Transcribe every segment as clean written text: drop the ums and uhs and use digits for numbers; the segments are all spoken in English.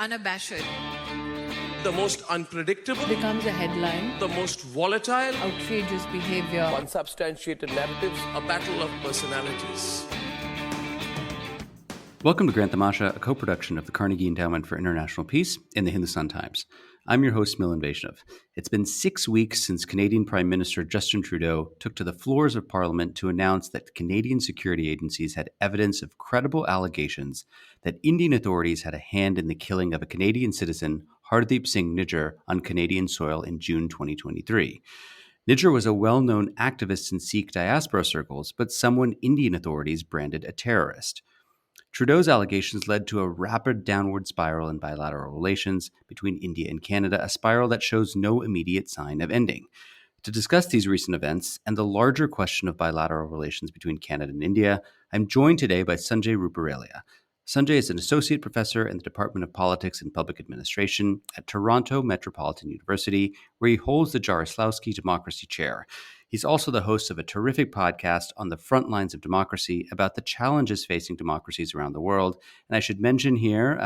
unabashed, the most unpredictable, becomes a headline, the most volatile, outrageous behavior, unsubstantiated narratives, a battle of personalities. Welcome to Grant Tamasha, a co-production of the Carnegie Endowment for International Peace and the Hindustan Times. I'm your host, Milan and Sanjay. It's been 6 weeks since Canadian Prime Minister Justin Trudeau took to the floors of Parliament to announce that Canadian security agencies had evidence of credible allegations that Indian authorities had a hand in the killing of a Canadian citizen, Hardeep Singh Nijjar, on Canadian soil in June 2023. Nijjar was a well-known activist in Sikh diaspora circles, but someone Indian authorities branded a terrorist. Trudeau's allegations led to a rapid downward spiral in bilateral relations between India and Canada, a spiral that shows no immediate sign of ending. To discuss these recent events and the larger question of bilateral relations between Canada and India, I'm joined today by Sanjay Ruparelia. Sanjay is an associate professor in the Department of Politics and Public Administration at Toronto Metropolitan University, where he holds the Jaroslawski Democracy Chair. He's also the host of a terrific podcast on the front lines of democracy about the challenges facing democracies around the world. And I should mention here,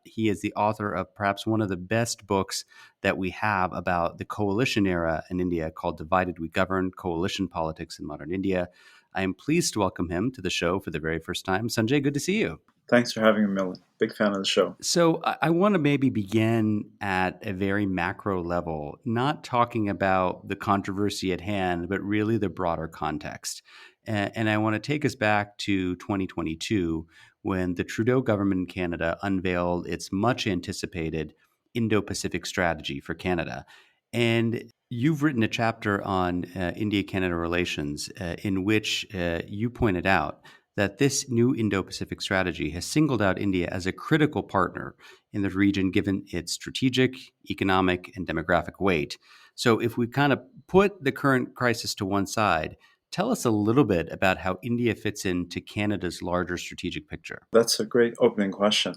he is the author of perhaps one of the best books that we have about the coalition era in India called Divided We Govern, Coalition Politics in Modern India. I am pleased to welcome him to the show for the very first time. Sanjay, good to see you. Thanks for having me, Milan. Big fan of the show. So I want to maybe begin at a very macro level, not talking about the controversy at hand, but really the broader context. And I want to take us back to 2022 when the Trudeau government in Canada unveiled its much anticipated Indo-Pacific strategy for Canada. And you've written a chapter on India-Canada relations in which you pointed out that this new Indo-Pacific strategy has singled out India as a critical partner in the region, given its strategic, economic, and demographic weight. So if we kind of put the current crisis to one side, tell us a little bit about how India fits into Canada's larger strategic picture. That's a great opening question.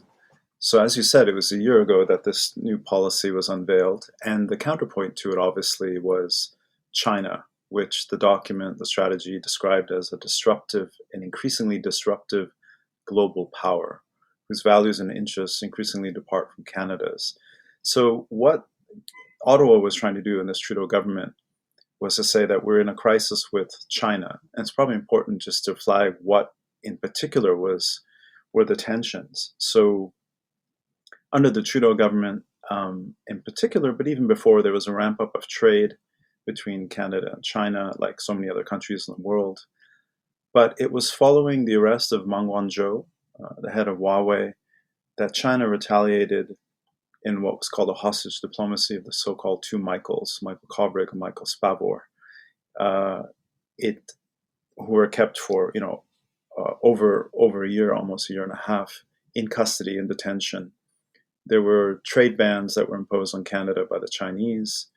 So as you said, it was a year ago that this new policy was unveiled, and the counterpoint to it obviously was China, which the document, the strategy, described as a disruptive and increasingly disruptive global power, whose values and interests increasingly depart from Canada's. So what Ottawa was trying to do in this Trudeau government was to say that we're in a crisis with China. And it's probably important just to flag what in particular were the tensions. So under the Trudeau government in particular, but even before, there was a ramp up of trade between Canada and China, like so many other countries in the world. But it was following the arrest of Meng Wanzhou, the head of Huawei, that China retaliated in what was called a hostage diplomacy of the so-called two Michaels, Michael Kovrig and Michael Spavor, who were kept for over a year, almost a year and a half, in custody in detention. There were trade bans that were imposed on Canada by the Chinese.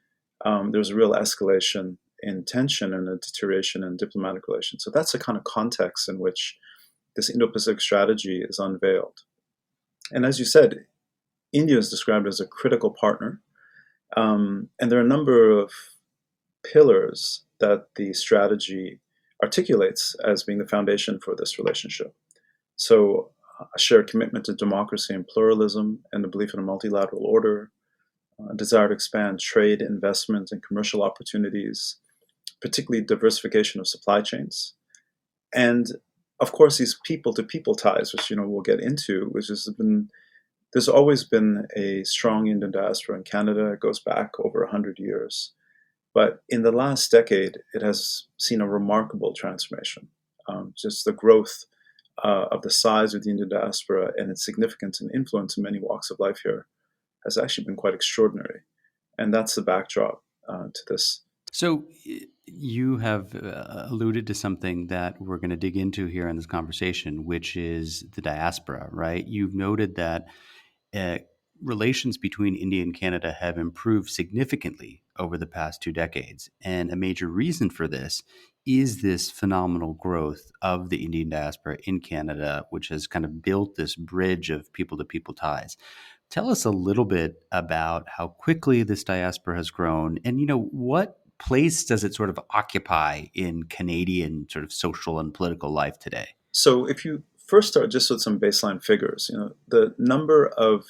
There was a real escalation in tension and a deterioration in diplomatic relations. So that's the kind of context in which this Indo-Pacific strategy is unveiled. And as you said, India is described as a critical partner. And there are a number of pillars that the strategy articulates as being the foundation for this relationship. So a shared commitment to democracy and pluralism and the belief in a multilateral order, a desire to expand trade, investment, and commercial opportunities, particularly diversification of supply chains. And of course, these people-to-people ties, which we'll get into, there's always been a strong Indian diaspora in Canada. It goes back over 100 years. But in the last decade, it has seen a remarkable transformation. Just the growth of the size of the Indian diaspora and its significance and influence in many walks of life here has actually been quite extraordinary. And that's the backdrop to this. So you have alluded to something that we're going to dig into here in this conversation, which is the diaspora, right? You've noted that relations between India and Canada have improved significantly over the past 2 decades. And a major reason for this is this phenomenal growth of the Indian diaspora in Canada, which has kind of built this bridge of people-to-people ties. Tell us a little bit about how quickly this diaspora has grown and, what place does it sort of occupy in Canadian sort of social and political life today? So if you first start just with some baseline figures, the number of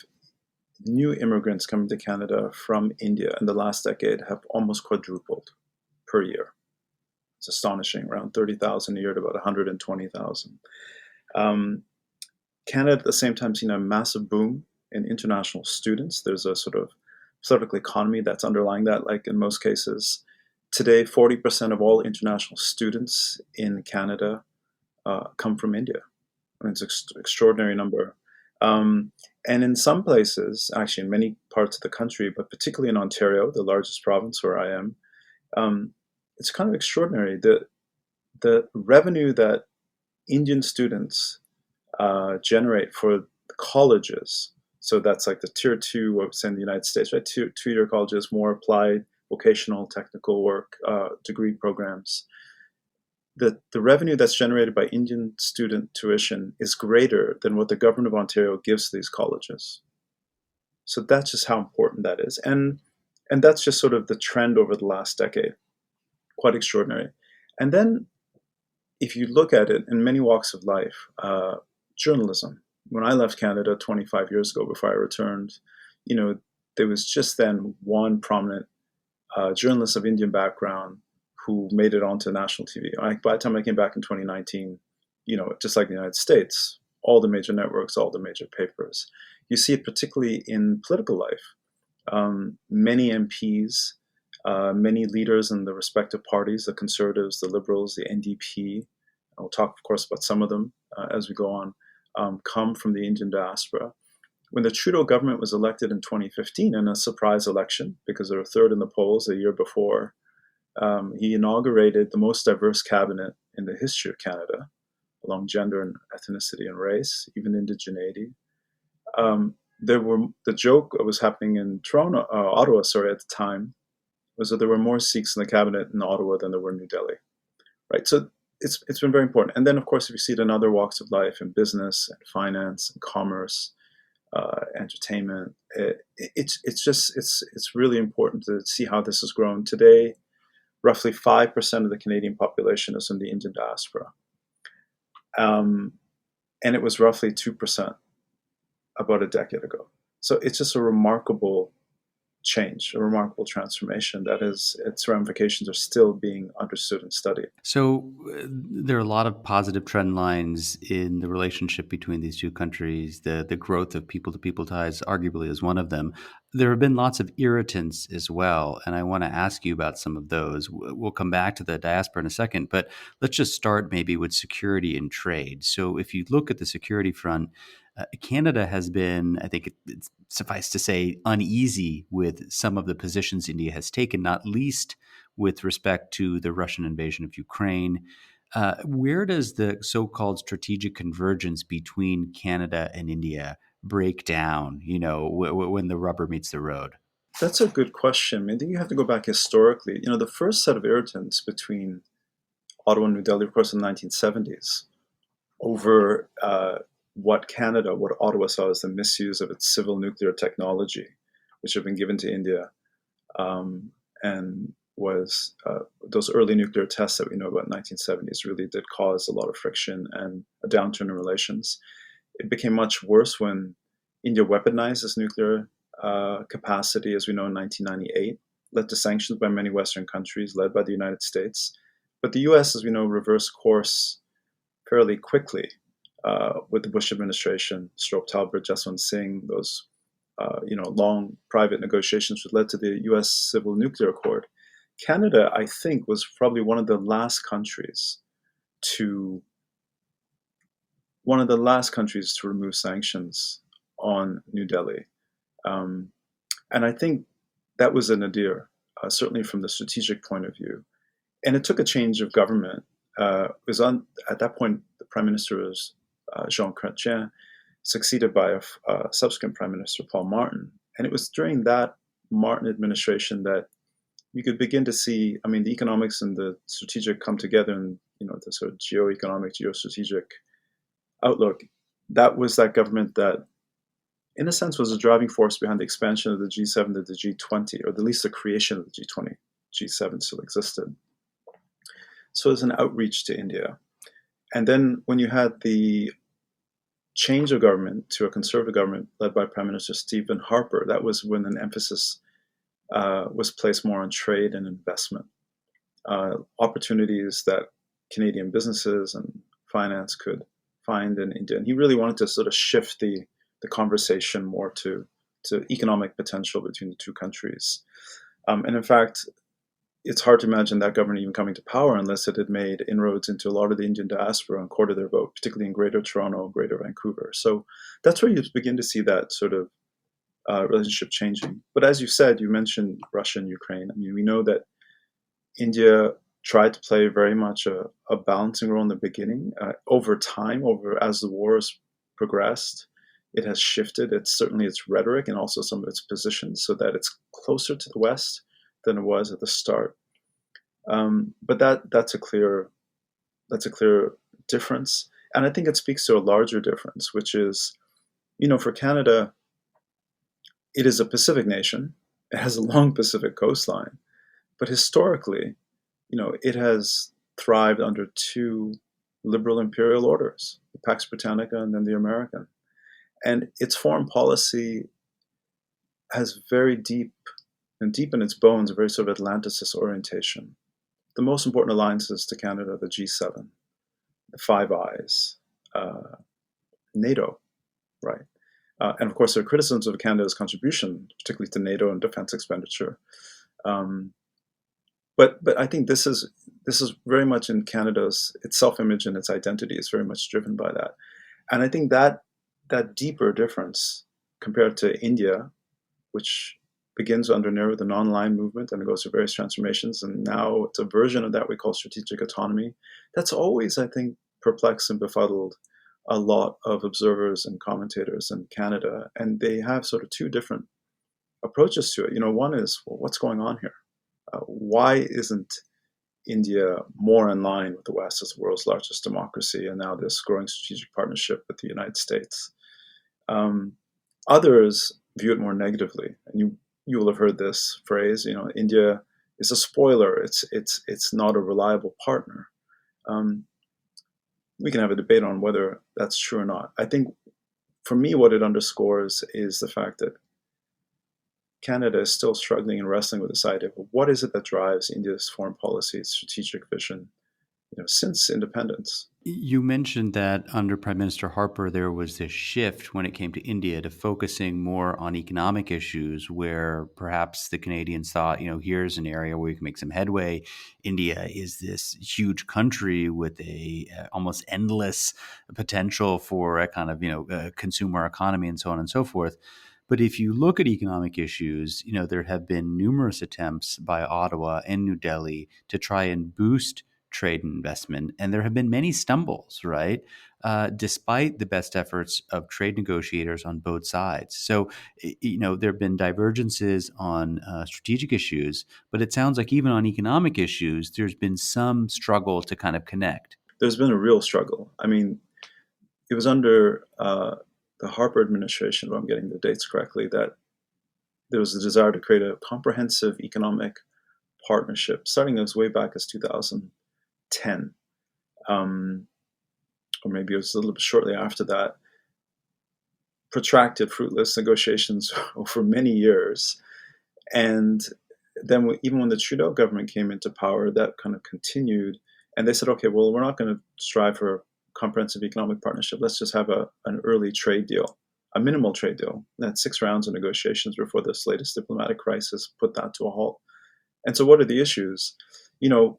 new immigrants coming to Canada from India in the last decade have almost quadrupled per year. It's astonishing, around 30,000 a year to about 120,000. Canada at the same time seen a massive boom in international students. There's a sort of political economy that's underlying that, like in most cases. Today, 40% of all international students in Canada come from India. I mean, it's an extraordinary number. And in some places, actually in many parts of the country, but particularly in Ontario, the largest province where I am, it's kind of extraordinary. The revenue that Indian students generate for the colleges, so that's like the tier two, what's in the United States, right? Two-year colleges, more applied vocational technical work degree programs. The revenue that's generated by Indian student tuition is greater than what the government of Ontario gives to these colleges. So that's just how important that is. And that's just sort of the trend over the last decade. Quite extraordinary. And then if you look at it in many walks of life, journalism. When I left Canada 25 years ago before I returned, there was just then one prominent journalist of Indian background who made it onto national TV. By the time I came back in 2019, just like the United States, all the major networks, all the major papers. You see it particularly in political life. Many MPs, many leaders in the respective parties, the Conservatives, the Liberals, the NDP, I'll talk, of course, about some of them as we go on, come from the Indian diaspora. When the Trudeau government was elected in 2015 in a surprise election, because they were third in the polls a year before, he inaugurated the most diverse cabinet in the history of Canada, along gender and ethnicity and race, even indigeneity. The joke that was happening in Ottawa, at the time, was that there were more Sikhs in the cabinet in Ottawa than there were in New Delhi, right? So it's been very important. And then, of course, if you see it in other walks of life, in business, and finance, and commerce, entertainment, it's really important to see how this has grown. Today, roughly 5% of the Canadian population is in the Indian diaspora. And it was roughly 2% about a decade ago. So it's just a remarkable change, a remarkable transformation that its ramifications are still being understood and studied. So there are a lot of positive trend lines in the relationship between these two countries. The growth of people-to-people ties arguably is one of them. There have been lots of irritants as well, and I want to ask you about some of those. We'll come back to the diaspora in a second, but let's just start maybe with security and trade. So if you look at the security front, Canada has been, I think it's suffice to say, uneasy with some of the positions India has taken, not least with respect to the Russian invasion of Ukraine. Where does the so-called strategic convergence between Canada and India break down, when the rubber meets the road? That's a good question. I think you have to go back historically. The first set of irritants between Ottawa and New Delhi, of course, in the 1970s, over what Ottawa saw as the misuse of its civil nuclear technology, which had been given to India, and was those early nuclear tests that we know about in the 1970s really did cause a lot of friction and a downturn in relations. It became much worse when India weaponized its nuclear capacity, as we know, in 1998, led to sanctions by many Western countries, led by the United States. But the US, as we know, reversed course fairly quickly with the Bush administration, Stroop Talbot, Jaswant Singh, those long private negotiations which led to the U.S. Civil Nuclear Accord. Canada, I think, was probably one of the last countries to remove sanctions on New Delhi, and I think that was a nadir, certainly from the strategic point of view. And it took a change of government. At that point, the Prime Minister was Jean Chrétien, succeeded by a subsequent Prime Minister, Paul Martin. And it was during that Martin administration that you could begin to see, the economics and the strategic come together, and the sort of geoeconomic, geostrategic outlook. That was that government that, in a sense, was a driving force behind the expansion of the G7 to the G20, or at least the creation of the G20. G7 still existed. So there's an outreach to India. And then when you had the change of government to a conservative government led by Prime Minister Stephen Harper, that was when an emphasis was placed more on trade and investment, opportunities that Canadian businesses and finance could find in India. And he really wanted to sort of shift the conversation more to economic potential between the two countries. And in fact, it's hard to imagine that government even coming to power unless it had made inroads into a lot of the Indian diaspora and courted their vote, particularly in Greater Toronto, Greater Vancouver. So that's where you begin to see that sort of relationship changing. But as you said, you mentioned Russia and Ukraine. I mean, we know that India tried to play very much a balancing role in the beginning. Over time, as the wars progressed, it has shifted. It's certainly its rhetoric and also some of its positions so that it's closer to the West than it was at the start. But that's a clear difference, and I think it speaks to a larger difference, which is, for Canada, it is a Pacific nation. It has a long Pacific coastline, but historically, it has thrived under two liberal imperial orders, the Pax Britannica and then the American. And its foreign policy has very deep in its bones, a very sort of Atlanticist orientation. The most important alliances to Canada, the G7, the Five Eyes, NATO, right? And of course, there are criticisms of Canada's contribution, particularly to NATO and defense expenditure. But I think this is very much in Canada's its self-image and its identity is very much driven by that. And I think that deeper difference compared to India, which begins under Nehru, the non-aligned movement, and it goes through various transformations, and now it's a version of that we call strategic autonomy. That's always, I think, perplexed and befuddled a lot of observers and commentators in Canada, and they have sort of two different approaches to it. One is, well, what's going on here? Why isn't India more in line with the West as the world's largest democracy, and now this growing strategic partnership with the United States? Others view it more negatively, and you will have heard this phrase. India is a spoiler. It's not a reliable partner. We can have a debate on whether that's true or not. I think, for me, what it underscores is the fact that Canada is still struggling and wrestling with this idea of what is it that drives India's foreign policy, its strategic vision, since independence. You mentioned that under Prime Minister Harper, there was this shift when it came to India to focusing more on economic issues, where perhaps the Canadians thought, here's an area where we can make some headway. India is this huge country with a almost endless potential for a kind of, consumer economy and so on and so forth. But if you look at economic issues, there have been numerous attempts by Ottawa and New Delhi to try and boost trade and investment, and there have been many stumbles, right? Despite the best efforts of trade negotiators on both sides. So, there have been divergences on strategic issues, but it sounds like even on economic issues, there's been some struggle to kind of connect. There's been a real struggle. I mean, it was under the Harper administration, if I'm getting the dates correctly, that there was a desire to create a comprehensive economic partnership, starting as way back as 2010, or maybe it was a little bit shortly after that. Protracted, fruitless negotiations over many years. And then even when the Trudeau government came into power, that kind of continued. And they said, okay, well, we're not going to strive for a comprehensive economic partnership. Let's just have an early trade deal, a minimal trade deal. They had 6 rounds of negotiations before this latest diplomatic crisis put that to a halt. And so what are the issues?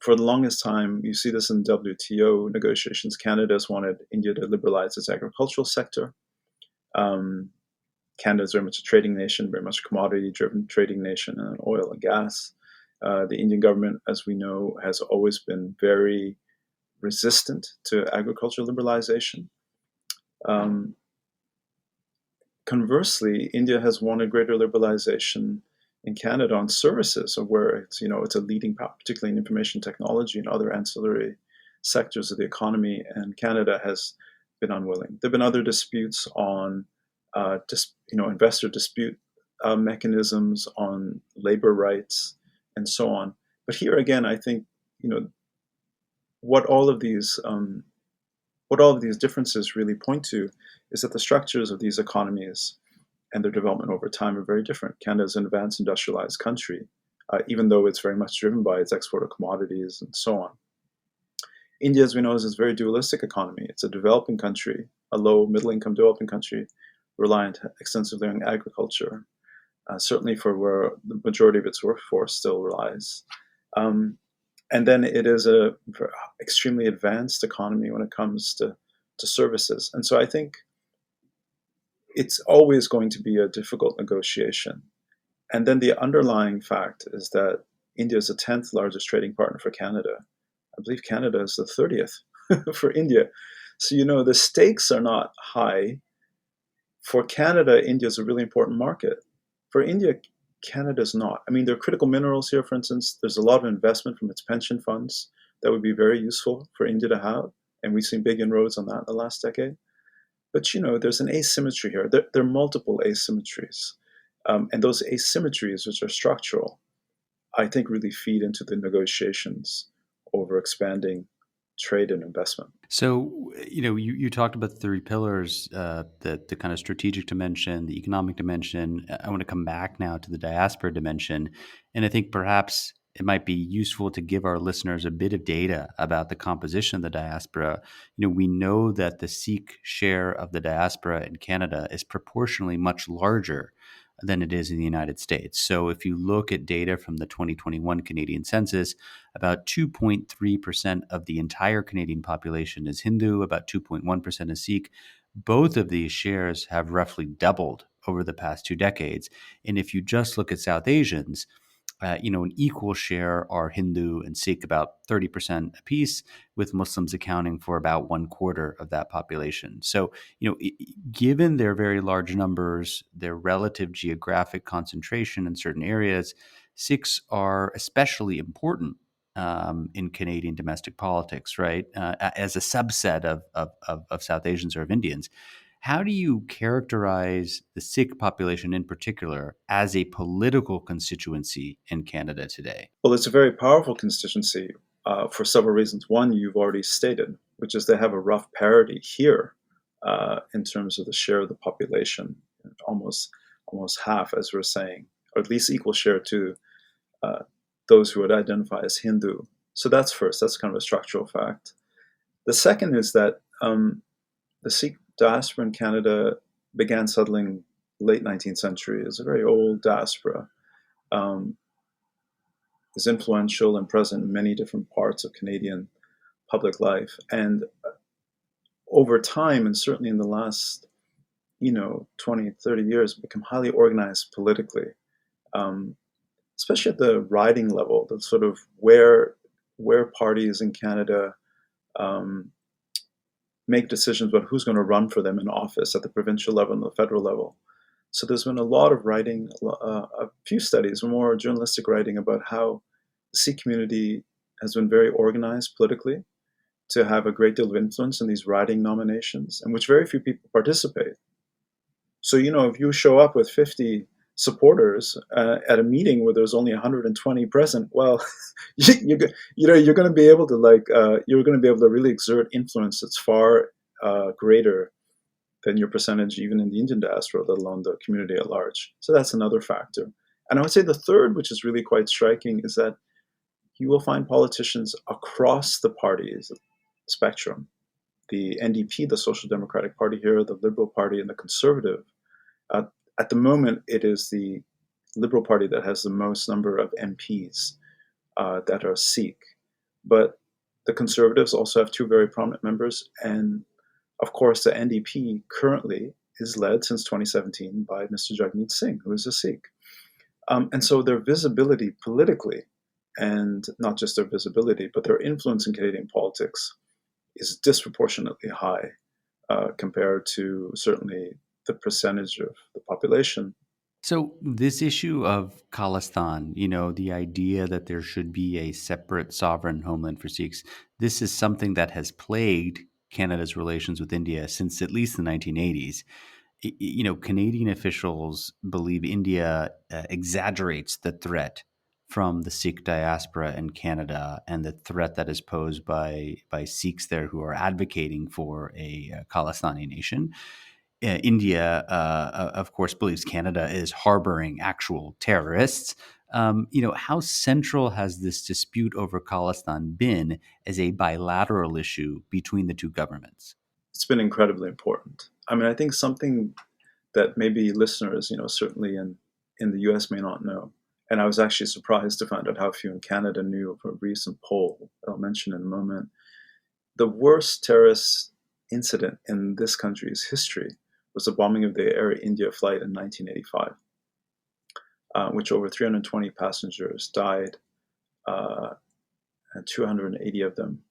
For the longest time, you see this in WTO negotiations, Canada's wanted India to liberalize its agricultural sector. Canada is very much a trading nation, very much a commodity-driven trading nation, and oil and gas. The Indian government, as we know, has always been very resistant to agricultural liberalization. Conversely, India has wanted greater liberalization in Canada on services, or where it's a leading power, particularly in information technology and other ancillary sectors of the economy, and Canada has been unwilling. There have been other disputes on investor dispute mechanisms, on labor rights, and so on. But here again, I think what all of these what all of these differences really point to is that the structures of these economies and their development over time are very different. Canada is an advanced industrialized country, even though it's very much driven by its export of commodities and so on. India, as we know, is a very dualistic economy. It's a developing country, a low middle income developing country, reliant extensively on agriculture, certainly for where the majority of its workforce still relies. And then it is a extremely advanced economy when it comes to services. And so I think it's always going to be a difficult negotiation. And then the underlying fact is that India is the 10th largest trading partner for Canada. I believe Canada is the 30th for India. So, the stakes are not high. For Canada, India is a really important market. For India, Canada is not. I mean, there are critical minerals here, for instance. There's a lot of investment from its pension funds that would be very useful for India to have. And we've seen big inroads on that in the last decade. But, there's an asymmetry here. There are multiple asymmetries. And those asymmetries, which are structural, I think really feed into the negotiations over expanding trade and investment. So, you talked about the three pillars, the kind of strategic dimension, the economic dimension. I want to come back now to the diaspora dimension. And I think perhaps it might be useful to give our listeners a bit of data about the composition of the diaspora. We know that the Sikh share of the diaspora in Canada is proportionally much larger than it is in the United States. So if you look at data from the 2021 Canadian census, about 2.3% of the entire Canadian population is Hindu, about 2.1% is Sikh. Both of these shares have roughly doubled over the past 2 decades. And if you just look at South Asians, an equal share are Hindu and Sikh, about 30% apiece, with Muslims accounting for about 1/4 of that population. So, given their very large numbers, their relative geographic concentration in certain areas, Sikhs are especially important in Canadian domestic politics, right? As a subset of South Asians or of Indians. How do you characterize the Sikh population in particular as a political constituency in Canada today? Well, it's a very powerful constituency for several reasons. One, you've already stated, which is they have a rough parity here in terms of the share of the population, almost half, as we're saying, or at least equal share to those who would identify as Hindu. So that's first. That's kind of a structural fact. The second is that the Sikh diaspora in Canada began settling late 19th century. It's a very old diaspora. Is influential and present in many different parts of Canadian public life. And over time, and certainly in the last 20, 30 years, become highly organized politically, especially at the riding level, the sort of where parties in Canada make decisions about who's going to run for them in office at the provincial level and the federal level. So there's been a lot of writing, a few studies, more journalistic writing about how the Sikh community has been very organized politically to have a great deal of influence in these riding nominations, in which very few people participate. So, if you show up with 50 supporters at a meeting where there's only 120 present, well, you're going to be able to you're going to be able to really exert influence that's far greater than your percentage even in the Indian diaspora, let alone the community at large. So that's another factor. And I would say the third, which is really quite striking, is that you will find politicians across the parties spectrum, the NDP, the Social Democratic Party here, the Liberal Party, and the Conservative. At the moment, it is the Liberal Party that has the most number of MPs that are Sikh. But the Conservatives also have two very prominent members. And of course, the NDP currently is led since 2017 by Mr. Jagmeet Singh, who is a Sikh. And so their visibility politically, and not just their visibility, but their influence in Canadian politics is disproportionately high compared to certainly the percentage of the population. So this issue of Khalistan, the idea that there should be a separate sovereign homeland for Sikhs, this is something that has plagued Canada's relations with India since at least the 1980s. Canadian officials believe India exaggerates the threat from the Sikh diaspora in Canada and the threat that is posed by Sikhs there who are advocating for a Khalistani nation. India, of course, believes Canada is harboring actual terrorists. How central has this dispute over Khalistan been as a bilateral issue between the two governments? It's been incredibly important. I mean, I think something that maybe listeners, certainly in the US may not know. And I was actually surprised to find out how few in Canada knew of a recent poll that I'll mention in a moment. The worst terrorist incident in this country's history was the bombing of the Air India flight in 1985, which over 320 passengers died, and 280 of them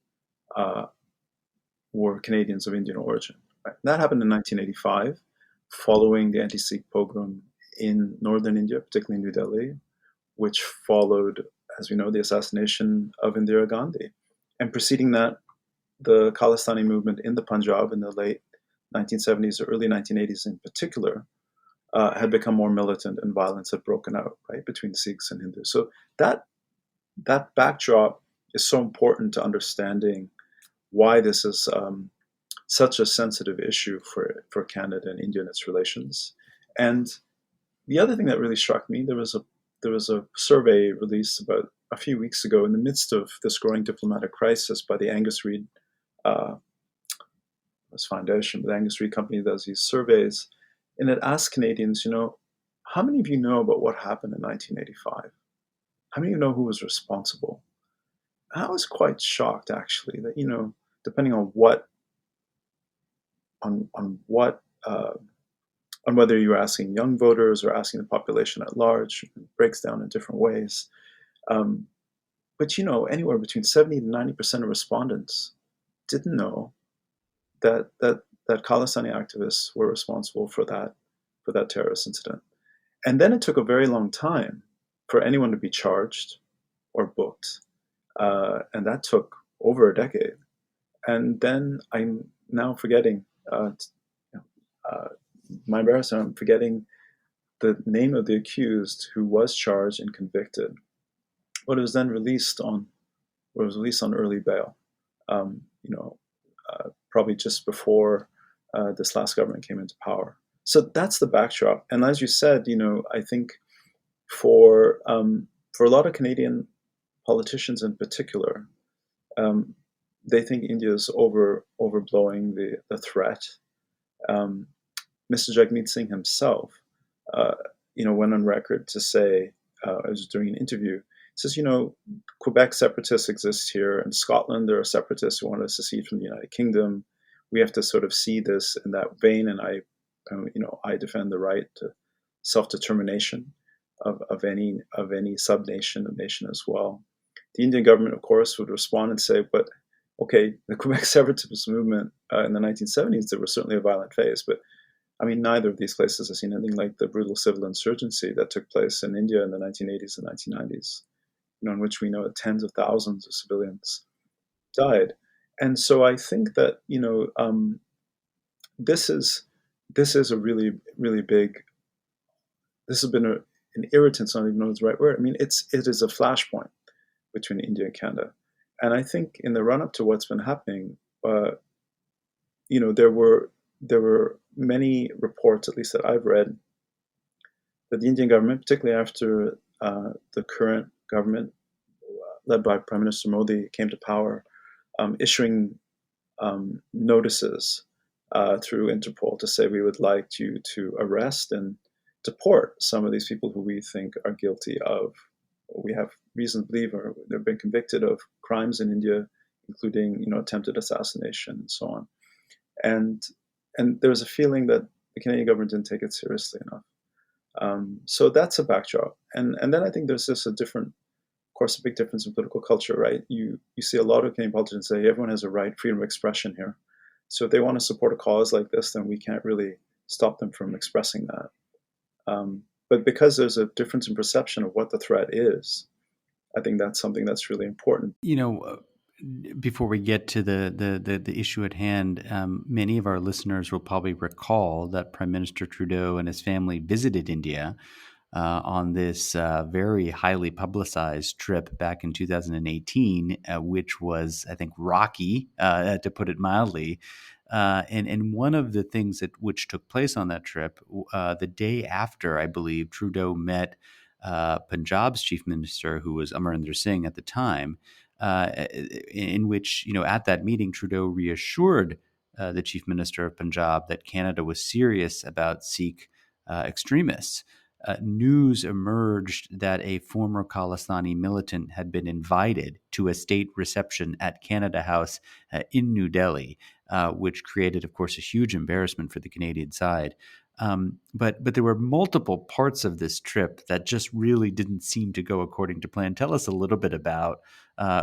were Canadians of Indian origin. Right? That happened in 1985, following the anti-Sikh pogrom in northern India, particularly New Delhi, which followed, as we know, the assassination of Indira Gandhi. And preceding that, the Khalistani movement in the Punjab in the late 1970s or early 1980s in particular had become more militant and violence had broken out, right, between Sikhs and Hindus. So that backdrop is so important to understanding why this is such a sensitive issue for Canada and India and its relations. And the other thing that really struck me, there was a survey released about a few weeks ago in the midst of this growing diplomatic crisis by the Angus Reid Foundation, the Angus Reid Company does these surveys, and it asks Canadians, how many of you know about what happened in 1985? How many of you know who was responsible? And I was quite shocked, actually, that, depending on whether you're asking young voters or asking the population at large, it breaks down in different ways. But anywhere between 70 to 90% of respondents didn't know that Khalistani activists were responsible for that terrorist incident. And then it took a very long time for anyone to be charged or booked, and that took over a decade. And then I'm now forgetting. My embarrassment, I'm forgetting the name of the accused who was charged and convicted, but it was then released on early bail. Probably just before this last government came into power. So that's the backdrop. And as you said, I think for a lot of Canadian politicians in particular, they think India is overblowing the threat. Mr. Jagmeet Singh himself, went on record to say, I was doing an interview, says, Quebec separatists exist here. In Scotland, there are separatists who want to secede from the United Kingdom. We have to sort of see this in that vein, and I defend the right to self-determination of any sub-nation, a nation as well. The Indian government, of course, would respond and say, but okay, the Quebec separatist movement in the 1970s, there was certainly a violent phase, but I mean, neither of these places has seen anything like the brutal civil insurgency that took place in India in the 1980s and 1990s, in which we know that tens of thousands of civilians died. And so I think that, this is a really, really big, this has been an irritant, so I don't even know the right word. I mean, it is a flashpoint between India and Canada. And I think in the run-up to what's been happening, there were many reports, at least that I've read, that the Indian government, particularly after the current government led by Prime Minister Modi came to power, issuing notices through Interpol to say we would like you to arrest and deport some of these people who we think are guilty of, we have reason to believe, or they've been convicted of crimes in India, including attempted assassination and so on. And there was a feeling that the Canadian government didn't take it seriously enough. So that's a backdrop. And then I think there's just a big difference in political culture, right? You see a lot of Canadian politicians say everyone has a right, freedom of expression here. So if they want to support a cause like this, then we can't really stop them from expressing that. But because there's a difference in perception of what the threat is, I think that's something that's really important. Before we get to the issue at hand, many of our listeners will probably recall that Prime Minister Trudeau and his family visited India on this very highly publicized trip back in 2018, which was, I think, rocky, to put it mildly. And one of the things which took place on that trip, the day after, I believe, Trudeau met Punjab's chief minister, who was Amarinder Singh at the time, in which, at that meeting, Trudeau reassured the chief minister of Punjab that Canada was serious about Sikh extremists. News emerged that a former Khalistani militant had been invited to a state reception at Canada House in New Delhi, which created, of course, a huge embarrassment for the Canadian side. But there were multiple parts of this trip that just really didn't seem to go according to plan. Tell us a little bit about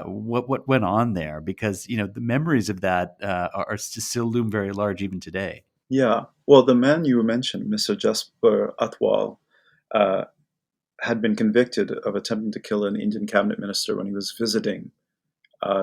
what went on there, because the memories of that are still loom very large even today. Yeah. Well, the man you mentioned, Mr. Jasper Atwal, had been convicted of attempting to kill an Indian cabinet minister when he was visiting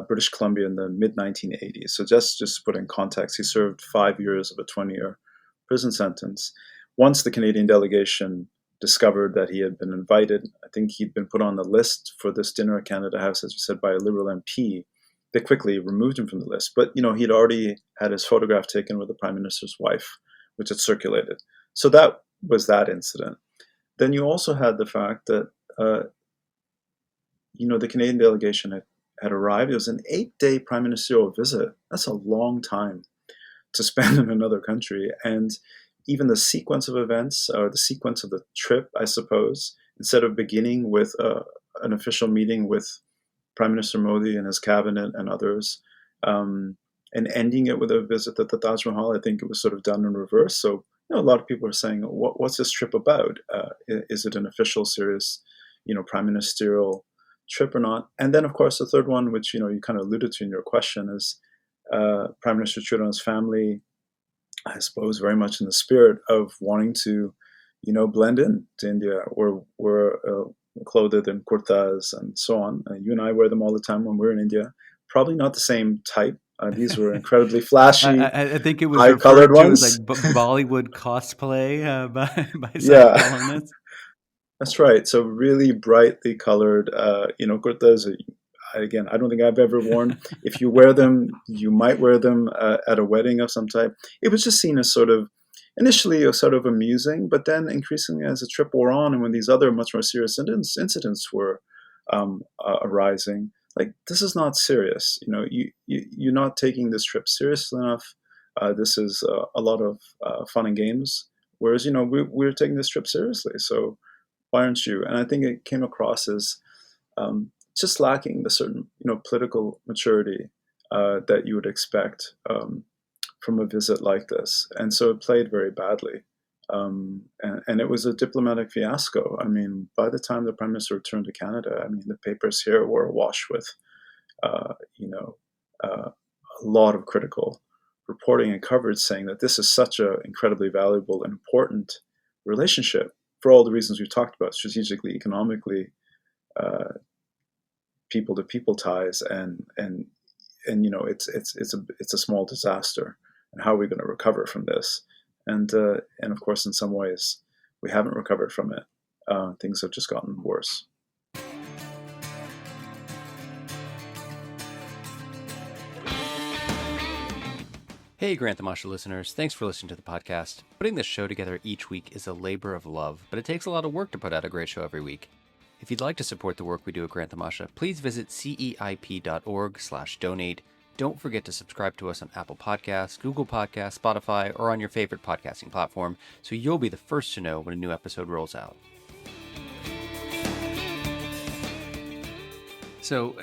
British Columbia in the mid-1980s. So just to put in context, he served 5 years of a 20-year prison sentence. Once the Canadian delegation discovered that he had been invited, I think he'd been put on the list for this dinner at Canada House, as you said, by a Liberal MP. They quickly removed him from the list. But, he'd already had his photograph taken with the Prime Minister's wife, which had circulated. So that was that incident. Then you also had the fact that, the Canadian delegation had arrived. It was an 8-day prime ministerial visit. That's a long time to spend in another country. And even the sequence of events, or the sequence of the trip, I suppose, instead of beginning with an official meeting with Prime Minister Modi and his cabinet and others, and ending it with a visit at the Taj Mahal, I think it was sort of done in reverse. So, a lot of people are saying, what's this trip about? Is it an official, serious, prime ministerial trip or not? And then, of course, the third one, which, you kind of alluded to in your question, is Prime Minister Trudeau and his family, I suppose, very much in the spirit of wanting to, blend in to India. We're clothed in kurtas and so on. You and I wear them all the time when we're in India. Probably not the same type. These were incredibly flashy. I think it was high-colored referred to ones. as like Bollywood cosplay by some Yeah. columnists. That's right. So really brightly colored, kurtas. Again, I don't think I've ever worn. If you wear them, you might wear them at a wedding of some type. It was just seen as sort of, initially, sort of amusing, but then increasingly as the trip wore on, and when these other much more serious incidents were arising, like, this is not serious. You're not taking this trip seriously enough. This is a lot of fun and games, whereas we're taking this trip seriously. So why aren't you? And I think it came across as just lacking the certain political maturity that you would expect from a visit like this. And so it played very badly. And it was a diplomatic fiasco. I mean, by the time the Prime Minister returned to Canada, I mean, the papers here were awash with, a lot of critical reporting and coverage saying that this is such an incredibly valuable and important relationship for all the reasons we've talked about, strategically, economically, people-to-people ties, and it's a small disaster. And how are we going to recover from this? And of course, in some ways, we haven't recovered from it. Things have just gotten worse. Hey, Grant the Masha listeners. Thanks for listening to the podcast. Putting this show together each week is a labor of love, but it takes a lot of work to put out a great show every week. If you'd like to support the work we do at Grant the Masha, please visit ceip.org/donate. Don't forget to subscribe to us on Apple Podcasts, Google Podcasts, Spotify, or on your favorite podcasting platform, so you'll be the first to know when a new episode rolls out. So,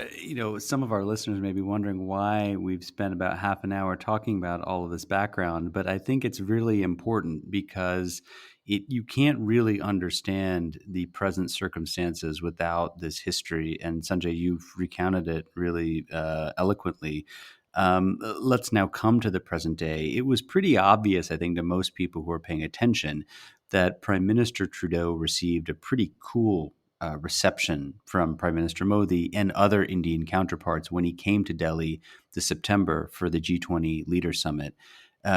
some of our listeners may be wondering why we've spent about half an hour talking about all of this background, but I think it's really important because you can't really understand the present circumstances without this history. And Sanjay, you've recounted it really eloquently. Let's now come to the present day. It was pretty obvious, I think, to most people who are paying attention that Prime Minister Trudeau received a pretty cool reception from Prime Minister Modi and other Indian counterparts when he came to Delhi this September for the G20 Leader Summit.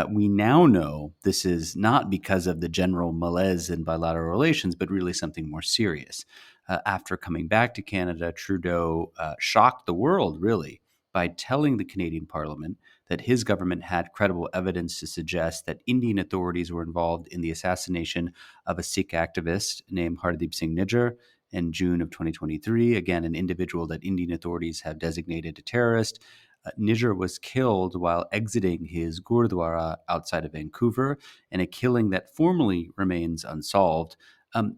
We now know this is not because of the general malaise in bilateral relations, but really something more serious. After coming back to Canada, Trudeau shocked the world, really, by telling the Canadian Parliament that his government had credible evidence to suggest that Indian authorities were involved in the assassination of a Sikh activist named Hardeep Singh Nijjar in June of 2023. Again, an individual that Indian authorities have designated a terrorist. Nijjar was killed while exiting his Gurdwara outside of Vancouver, in a killing that formally remains unsolved.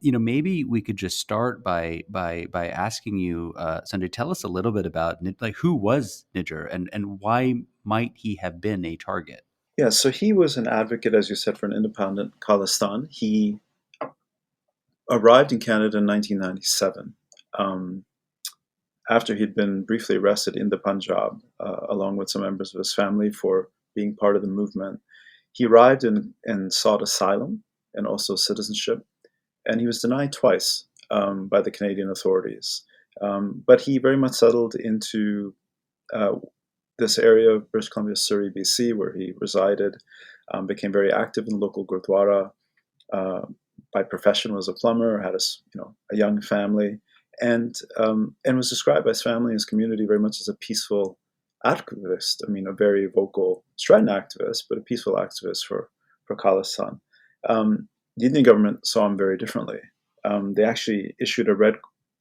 Maybe we could just start by asking you, Sanjay, tell us a little bit about who was Nijjar and why might he have been a target? Yeah, so he was an advocate, as you said, for an independent Khalistan. He arrived in Canada in 1997. After he'd been briefly arrested in the Punjab, along with some members of his family for being part of the movement. He arrived and sought asylum and also citizenship, and he was denied twice by the Canadian authorities. But he very much settled into this area of British Columbia, Surrey, BC, where he resided, became very active in the local Gurdwara. By profession was a plumber, had a young family, and was described by his family and his community very much as a peaceful activist. I mean, a very vocal, strident activist, but a peaceful activist for Khalistan. The Indian government saw him very differently. They actually issued a red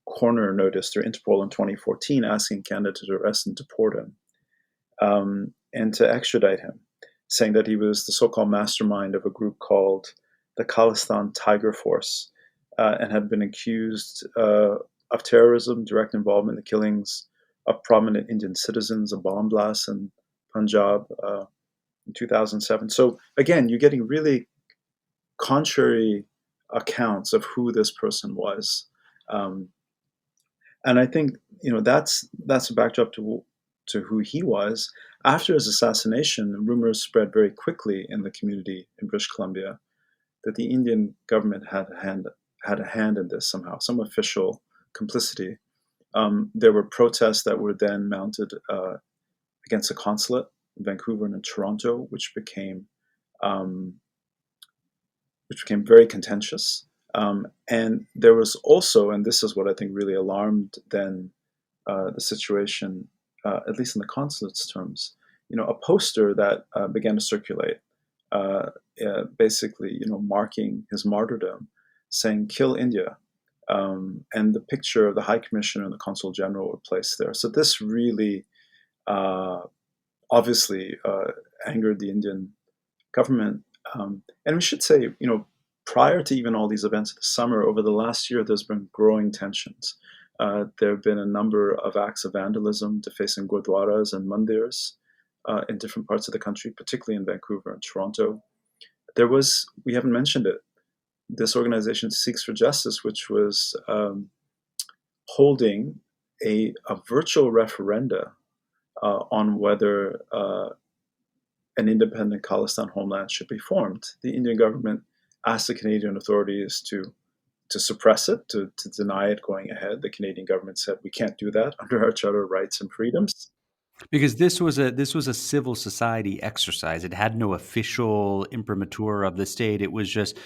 corner notice through Interpol in 2014 asking Canada to arrest and deport him and to extradite him, saying that he was the so-called mastermind of a group called the Khalistan Tiger Force and had been accused of terrorism, direct involvement in the killings of prominent Indian citizens, a bomb blast in Punjab in 2007. So again, you're getting really contrary accounts of who this person was. And I think that's a backdrop to who he was. After his assassination, rumors spread very quickly in the community in British Columbia that the Indian government had a hand in this somehow, some official complicity. There were protests that were then mounted against the consulate in Vancouver and in Toronto, which became very contentious. And there was also, and this is what I think really alarmed then the situation, at least in the consulate's terms, a poster that began to circulate, basically, marking his martyrdom, saying "Kill India," and the picture of the High Commissioner and the Consul General were placed there. So this really, obviously, angered the Indian government. And we should say, prior to even all these events this summer, over the last year, there's been growing tensions. There have been a number of acts of vandalism defacing gurdwaras and mandirs in different parts of the country, particularly in Vancouver and Toronto. There was, we haven't mentioned it, this organization Sikhs for Justice, which was holding a virtual referenda on whether an independent Khalistan homeland should be formed. The Indian government asked the Canadian authorities to suppress it, to deny it going ahead. The Canadian government said, we can't do that under our Charter of Rights and Freedoms. Because this was a civil society exercise. It had no official imprimatur of the state. It was just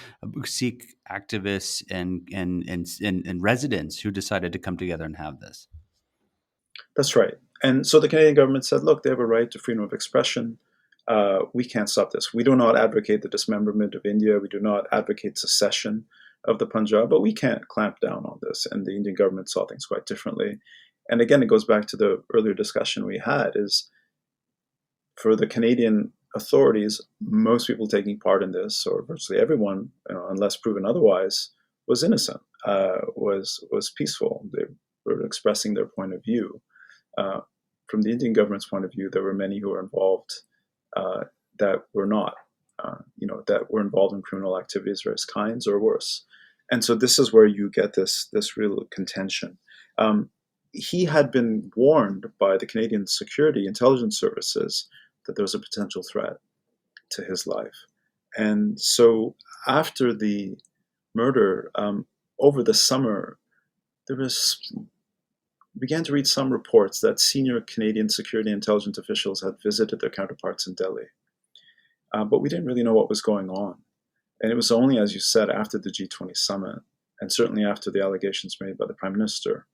Sikh activists and residents who decided to come together and have this. That's right. And so the Canadian government said, look, they have a right to freedom of expression. We can't stop this. We do not advocate the dismemberment of India. We do not advocate secession of the Punjab, but we can't clamp down on this. And the Indian government saw things quite differently. And again, it goes back to the earlier discussion we had, is for the Canadian authorities, most people taking part in this, or virtually everyone, unless proven otherwise, was innocent, was peaceful. They were expressing their point of view. From the Indian government's point of view, there were many who were involved that were not, that were involved in criminal activities of various kinds or worse. And so this is where you get this real contention. He had been warned by the Canadian Security Intelligence Services that there was a potential threat to his life. And so after the murder, over the summer, began to read some reports that senior Canadian security intelligence officials had visited their counterparts in Delhi. but we didn't really know what was going on. And it was only, as you said, after the G20 summit, and certainly after the allegations made by the Prime Minister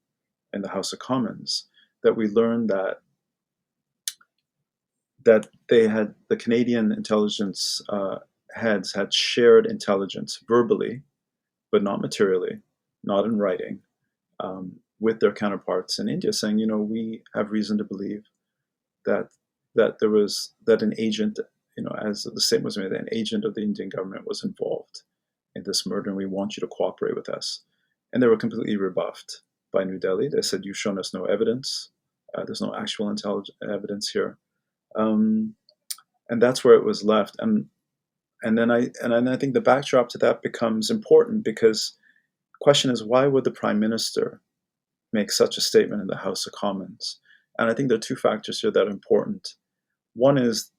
in the House of Commons, that we learned that the Canadian intelligence heads had shared intelligence verbally, but not materially, not in writing, with their counterparts in India, saying, we have reason to believe that an agent, as the statement was made, that an agent of the Indian government was involved in this murder, and we want you to cooperate with us. And they were completely rebuffed by New Delhi. They said, you've shown us no evidence. There's no actual evidence here. And that's where it was left. And then I think the backdrop to that becomes important, because the question is, why would the Prime Minister make such a statement in the House of Commons? And I think there are two factors here that are important. One is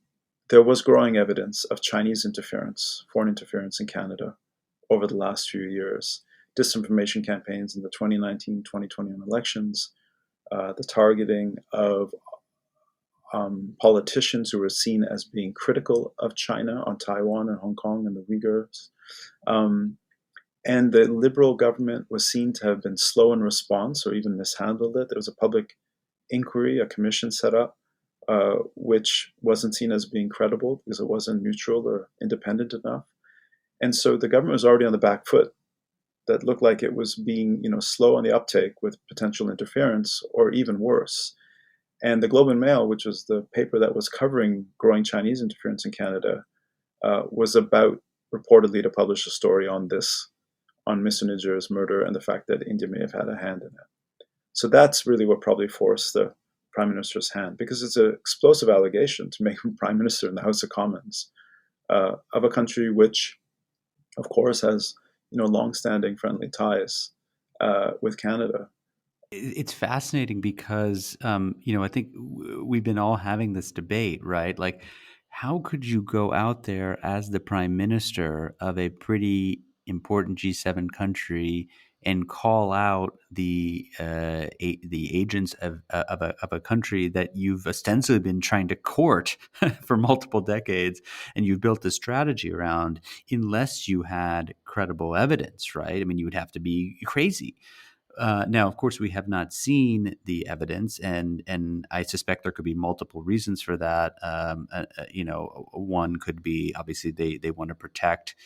there was growing evidence of Chinese interference, foreign interference in Canada over the last few years. Disinformation campaigns in the 2019-2021 elections, the targeting of politicians who were seen as being critical of China on Taiwan and Hong Kong and the Uyghurs. And the Liberal government was seen to have been slow in response or even mishandled it. There was a public inquiry, a commission set up, which wasn't seen as being credible because it wasn't neutral or independent enough. And so the government was already on the back foot. That looked like it was being, slow on the uptake with potential interference, or even worse. And the Globe and Mail, which was the paper that was covering growing Chinese interference in Canada, was about reportedly to publish a story on Mr. Nijjar's murder and the fact that India may have had a hand in it. So that's really what probably forced the Prime Minister's hand, because it's an explosive allegation to make him Prime Minister in the House of Commons of a country which, of course, has long-standing friendly ties with Canada. It's fascinating because, I think we've been all having this debate, right? Like, how could you go out there as the prime minister of a pretty important G7 country and call out the agents of a country that you've ostensibly been trying to court for multiple decades, and you've built a strategy around, unless you had credible evidence, right? I mean, you would have to be crazy. Now, of course, we have not seen the evidence, and I suspect there could be multiple reasons for that. One could be, obviously they want to protect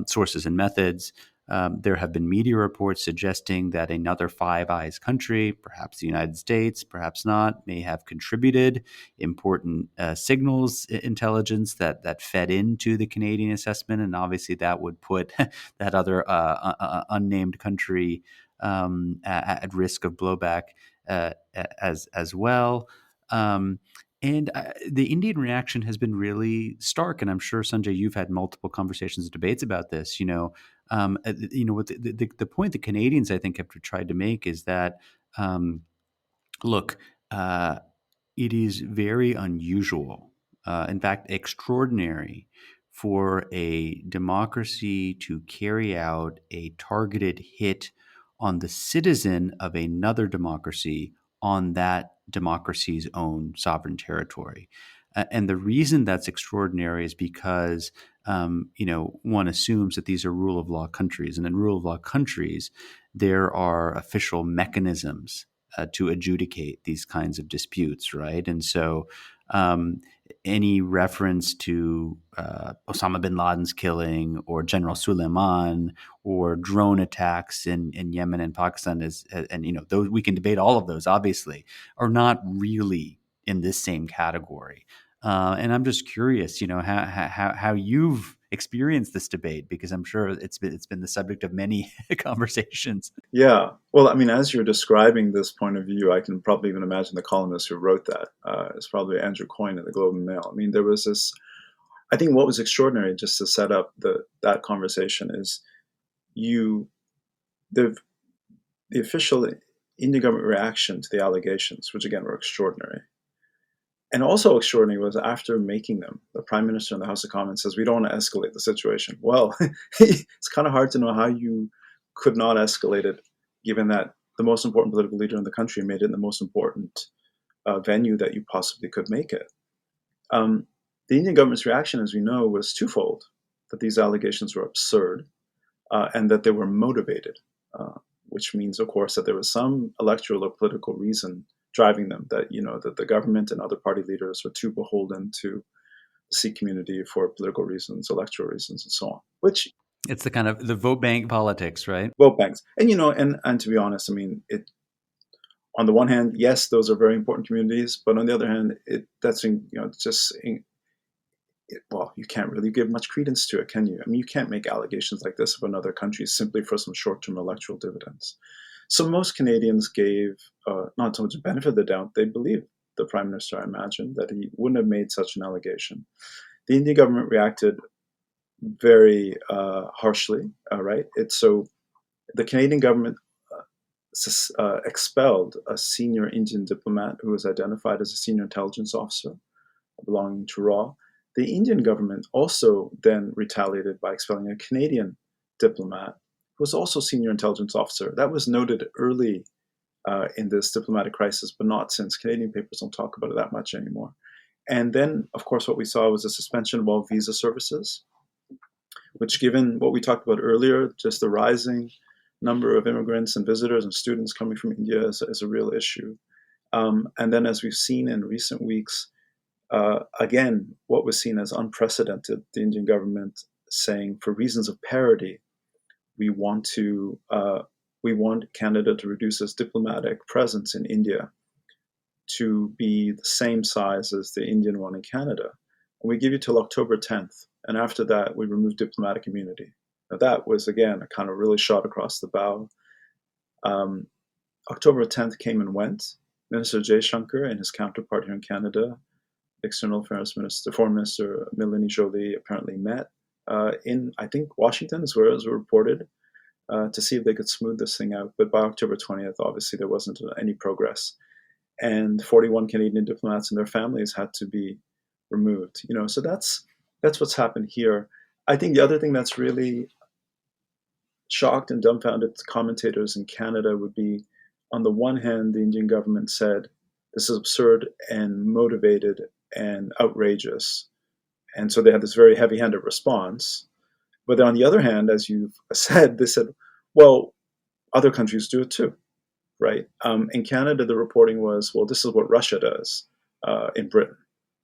sources and methods. There have been media reports suggesting that another Five Eyes country, perhaps the United States, perhaps not, may have contributed important signals intelligence that fed into the Canadian assessment, and obviously that would put that other unnamed country at risk of blowback as well. And the Indian reaction has been really stark, and I'm sure, Sanjay, you've had multiple conversations and debates about this. What the point the Canadians, I think, have tried to make is that, look, it is very unusual, in fact, extraordinary, for a democracy to carry out a targeted hit on the citizen of another democracy on that democracy's own sovereign territory. And the reason that's extraordinary is because, one assumes that these are rule of law countries. And in rule of law countries, there are official mechanisms to adjudicate these kinds of disputes, right? And so any reference to Osama bin Laden's killing, or General Suleiman, or drone attacks in Yemen and Pakistan those, we can debate all of those, obviously, are not really in this same category. And I'm just curious, how you've experienced this debate, because I'm sure it's been the subject of many conversations. Yeah. Well, I mean, as you're describing this point of view, I can probably even imagine the columnist who wrote that. It's probably Andrew Coyne at the Globe and Mail. I mean, there was this, I think what was extraordinary, just to set up that conversation, is the official Indian government reaction to the allegations, which again were extraordinary. And also extraordinary was, after making them, the Prime Minister in the House of Commons says, we don't want to escalate the situation. Well, it's kind of hard to know how you could not escalate it, given that the most important political leader in the country made it in the most important venue that you possibly could make it. The Indian government's reaction, as we know, was twofold: that these allegations were absurd, and that they were motivated, uh, which means, of course, that there was some electoral or political reason driving them. That the government and other party leaders were too beholden to the Sikh community for political reasons, electoral reasons, and so on. Which It's the kind of the vote bank politics, right? vote banks, and to be honest, I mean, it. On the one hand, yes, those are very important communities, but on the other hand, well, you can't really give much credence to it, can you? I mean, you can't make allegations like this of another country simply for some short-term electoral dividends. So most Canadians gave not so much benefit of the doubt. They believed the Prime Minister, I imagine, that he wouldn't have made such an allegation. The Indian government reacted very harshly, right? So the Canadian government expelled a senior Indian diplomat who was identified as a senior intelligence officer belonging to RAW. The Indian government also then retaliated by expelling a Canadian diplomat who was also senior intelligence officer. That was noted early in this diplomatic crisis, but not since. Canadian papers don't talk about it that much anymore. And then, of course, what we saw was a suspension of all visa services, which, given what we talked about earlier, just the rising number of immigrants and visitors and students coming from India is a real issue. And then, as we've seen in recent weeks, again, what was seen as unprecedented, the Indian government saying, for reasons of parity, we want Canada to reduce its diplomatic presence in India to be the same size as the Indian one in Canada. And we give you till October 10th. And after that, we remove diplomatic immunity. Now, that was, again, a kind of really shot across the bow. October 10th came and went. Minister Jaishankar and his counterpart here in Canada, External Affairs Minister, Foreign Minister Melanie Joly, apparently met in, I think, Washington, as well as reported, to see if they could smooth this thing out. But by October 20th, obviously, there wasn't any progress. And 41 Canadian diplomats and their families had to be removed. So that's what's happened here. I think the other thing that's really shocked and dumbfounded commentators in Canada would be, on the one hand, the Indian government said, this is absurd and motivated and outrageous. And so they had this very heavy-handed response. But then on the other hand, as you've said, they said, well, other countries do it too, right? In Canada, the reporting was, well, this is what Russia does in Britain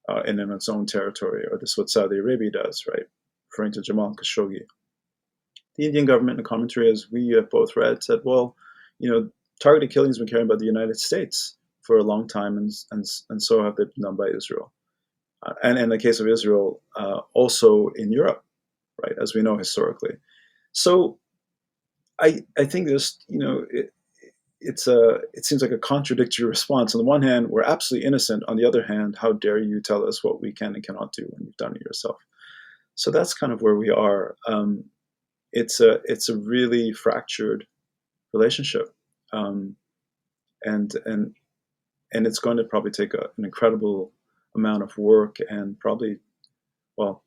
and in its own territory, or this is what Saudi Arabia does, right? Referring to Jamal Khashoggi. The Indian government, in a commentary, as we have both read, said, well, targeted killings have been carried out by the United States for a long time, and so have they been done by Israel. And in the case of Israel, also in Europe, right, as we know historically. So I think there's, it seems like a contradictory response. On the one hand, we're absolutely innocent. On the other hand, how dare you tell us what we can and cannot do when you've done it yourself? So that's kind of where we are. It's a really fractured relationship, and it's going to probably take an incredible amount of work and probably, well,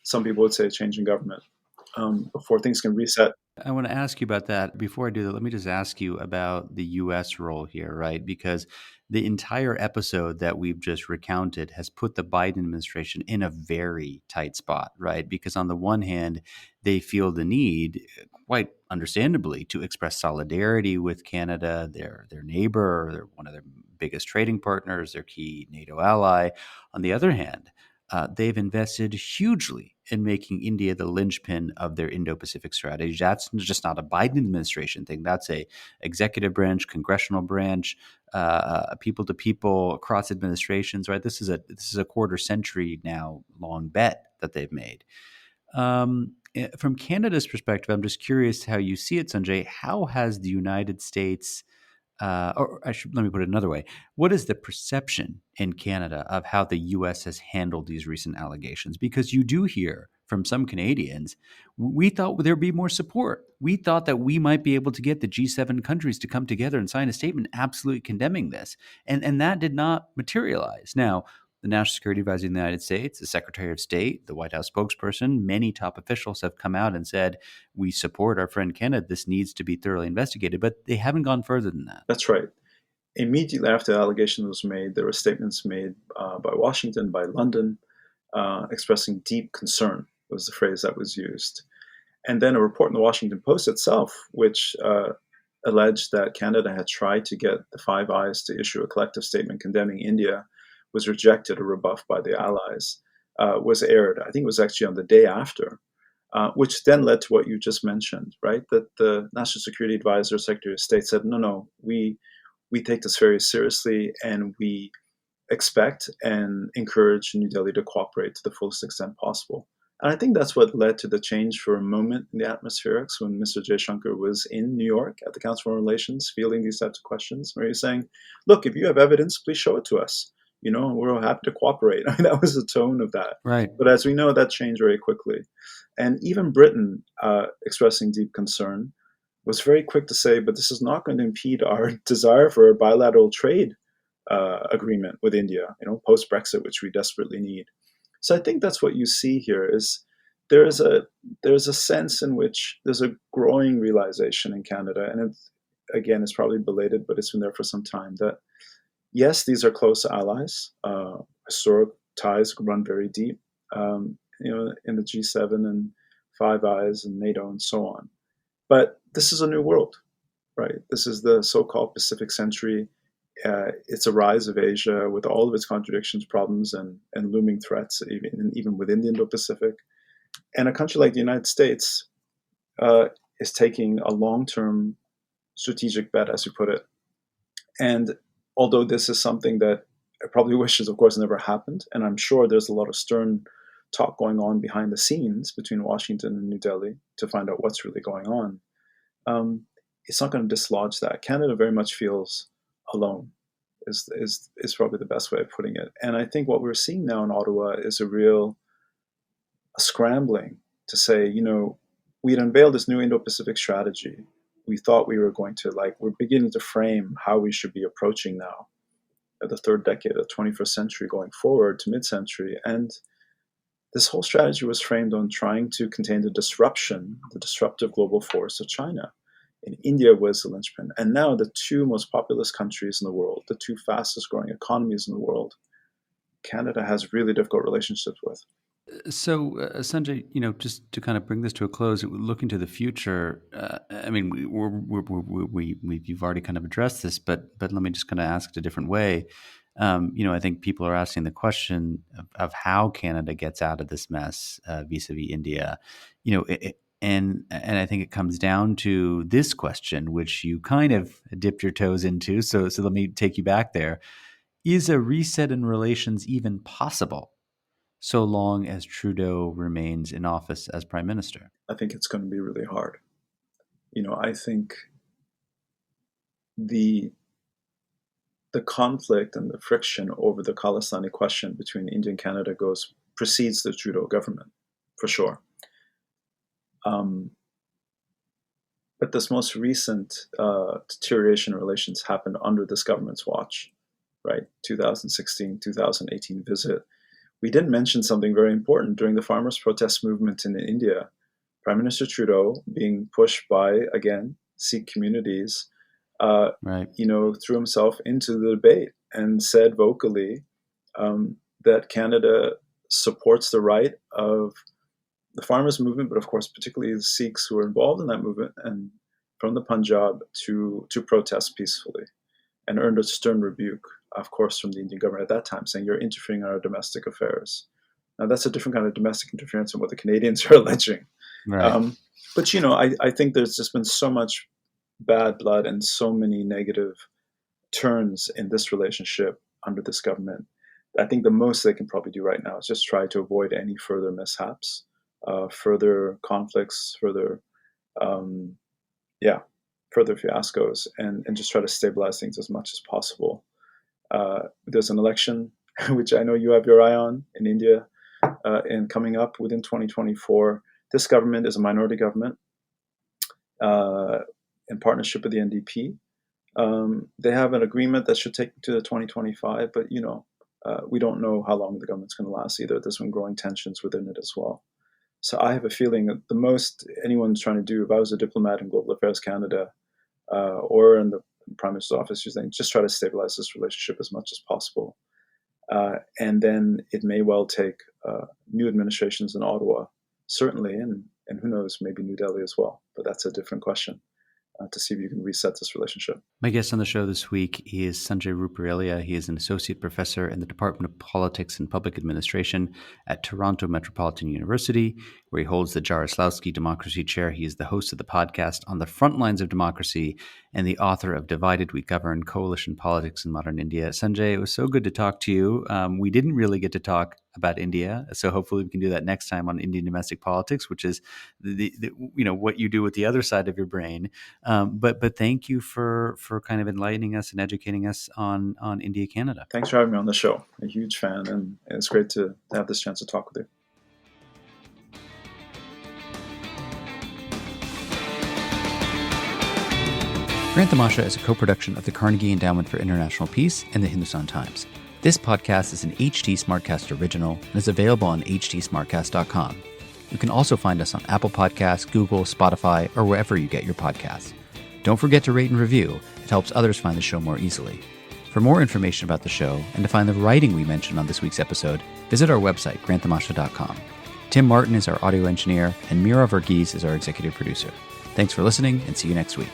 some people would say a change in government before things can reset. I want to ask you about that. Before I do that, let me just ask you about the U.S. role here, right? Because the entire episode that we've just recounted has put the Biden administration in a very tight spot, right? Because on the one hand, they feel the need, quite understandably, to express solidarity with Canada, their neighbor, they're one of their biggest trading partners, their key NATO ally. On the other hand, they've invested hugely in making India the linchpin of their Indo-Pacific strategy. That's just not a Biden administration thing. That's a executive branch, congressional branch, people to people across administrations. Right. This is a quarter century now long bet that they've made. From Canada's perspective, I'm just curious how you see it, Sanjay. How has the United States let me put it another way. What is the perception in Canada of how the U.S. has handled these recent allegations? Because you do hear from some Canadians, we thought there'd be more support. We thought that we might be able to get the G7 countries to come together and sign a statement absolutely condemning this. And that did not materialize. Now, the National Security Advisor of the United States, the Secretary of State, the White House spokesperson, many top officials have come out and said, we support our friend Canada. This needs to be thoroughly investigated, but they haven't gone further than that. That's right. Immediately after the allegation was made, there were statements made by Washington, by London, expressing deep concern was the phrase that was used. And then a report in the Washington Post itself, which alleged that Canada had tried to get the Five Eyes to issue a collective statement condemning India, was rejected or rebuffed by the Allies, was aired. I think it was actually on the day after, which then led to what you just mentioned, right? That the National Security Advisor, Secretary of State said, no, we take this very seriously, and we expect and encourage New Delhi to cooperate to the fullest extent possible. And I think that's what led to the change for a moment in the atmospherics when Mr. Jaishankar was in New York at the Council on Foreign Relations fielding these types of questions, where he's saying, look, if you have evidence, please show it to us. We're happy to cooperate. I mean, that was the tone of that. Right. But as we know, that changed very quickly. And even Britain, expressing deep concern, was very quick to say, but this is not going to impede our desire for a bilateral trade agreement with India, post-Brexit, which we desperately need. So I think that's what you see here is there's a sense in which there's a growing realization in Canada, and it's probably belated, but it's been there for some time, that yes, these are close allies. Historic ties run very deep, in the G7 and Five Eyes and NATO and so on. But this is a new world, right? This is the so-called Pacific century. It's a rise of Asia with all of its contradictions, problems, and looming threats, even within the Indo-Pacific. And a country like the United States is taking a long-term strategic bet, as you put it. And although this is something that I probably wishes, of course, never happened, and I'm sure there's a lot of stern talk going on behind the scenes between Washington and New Delhi to find out what's really going on, it's not going to dislodge that. Canada very much feels alone, is probably the best way of putting it. And I think what we're seeing now in Ottawa is a real scrambling to say, we had unveiled this new Indo-Pacific strategy. We thought we were going to, we're beginning to frame how we should be approaching now the third decade of the 21st century going forward to mid-century. And this whole strategy was framed on trying to contain the disruptive global force of China. And India was the linchpin. And now the two most populous countries in the world, the two fastest growing economies in the world, Canada has really difficult relationships with. So, Sanjay, just to kind of bring this to a close, looking to the future, I mean, you've already kind of addressed this, but let me just kind of ask it a different way. I think people are asking the question of how Canada gets out of this mess vis-a-vis India. And I think it comes down to this question, which you kind of dipped your toes into. So let me take you back there. Is a reset in relations even possible, so long as Trudeau remains in office as prime minister? I think it's going to be really hard. I think the conflict and the friction over the Khalistani question between India and Canada precedes the Trudeau government, for sure. But this most recent deterioration in relations happened under this government's watch, right? 2016, 2018 visit. We didn't mention something very important during the farmers' protest movement in India. Prime Minister Trudeau, being pushed by, again, Sikh communities, Right. threw himself into the debate and said vocally that Canada supports the right of the farmers' movement, but of course, particularly the Sikhs who were involved in that movement and from the Punjab to protest peacefully, and earned a stern rebuke, of course, from the Indian government at that time, saying you're interfering in our domestic affairs. Now, that's a different kind of domestic interference than what the Canadians are alleging. Right. But, I think there's just been so much bad blood and so many negative turns in this relationship under this government. I think the most they can probably do right now is just try to avoid any further mishaps, further conflicts, further fiascos, and just try to stabilize things as much as possible. There's an election, which I know you have your eye on in India, and coming up within 2024. This government is a minority government in partnership with the NDP. They have an agreement that should take to the 2025, but we don't know how long the government's going to last either. There's been growing tensions within it as well. So I have a feeling that the most anyone's trying to do, if I was a diplomat in Global Affairs Canada or in the Prime Minister's office, you're saying just try to stabilize this relationship as much as possible. And then it may well take new administrations in Ottawa, certainly, and who knows, maybe New Delhi as well. But that's a different question, to see if you can reset this relationship. My guest on the show this week is Sanjay Ruparelia. He is an associate professor in the Department of Politics and Public Administration at Toronto Metropolitan University, where he holds the Jaroslawski Democracy Chair. He is the host of the podcast On the Front Lines of Democracy and the author of Divided We Govern, Coalition Politics in Modern India. Sanjay, it was so good to talk to you. We didn't really get to talk about India, so hopefully we can do that next time on Indian domestic politics, which is the what you do with the other side of your brain. But thank you for kind of enlightening us and educating us on India-Canada. Thanks for having me on the show. I'm a huge fan, and it's great to have this chance to talk with you. Grant Tamasha is a co-production of the Carnegie Endowment for International Peace and the Hindustan Times. This podcast is an HT Smartcast original and is available on htsmartcast.com. You can also find us on Apple Podcasts, Google, Spotify, or wherever you get your podcasts. Don't forget to rate and review. It helps others find the show more easily. For more information about the show and to find the writing we mentioned on this week's episode, visit our website, granttamasha.com. Tim Martin is our audio engineer, and Mira Verghese is our executive producer. Thanks for listening, and see you next week.